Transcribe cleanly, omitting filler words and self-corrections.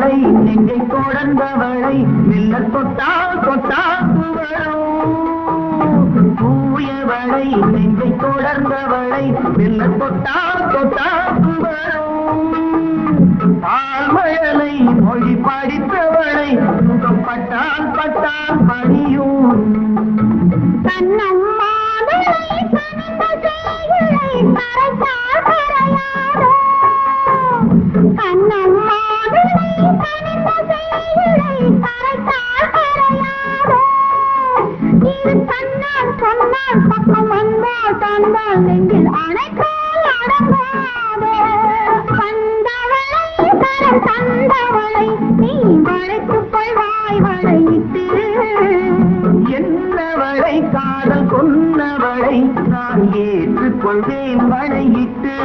பூயவளை நெஞ்சை தொடர்ந்தவளை மெல்ல தொட்டால் தொட்டால் புகழும் பூயவளை நெஞ்சை தொடர்ந்தவளை மெல்ல தொட்டால் தொட்டால் புகழும் பால்மழலை மொழி படித்தவளை முகப்பட்டால் பட்டால் பணியும் பக்கம் வந்தால் தந்தால் நெஞ்சில் அணைத்தால் அடங்காதோ தந்தவளை நீ வளைத்துக் கொள்வாய் வளையிட்டு என்னவளை காதல் கொன்னவளை நான் ஏற்றுக்கொள்வேன் வளையிட்டு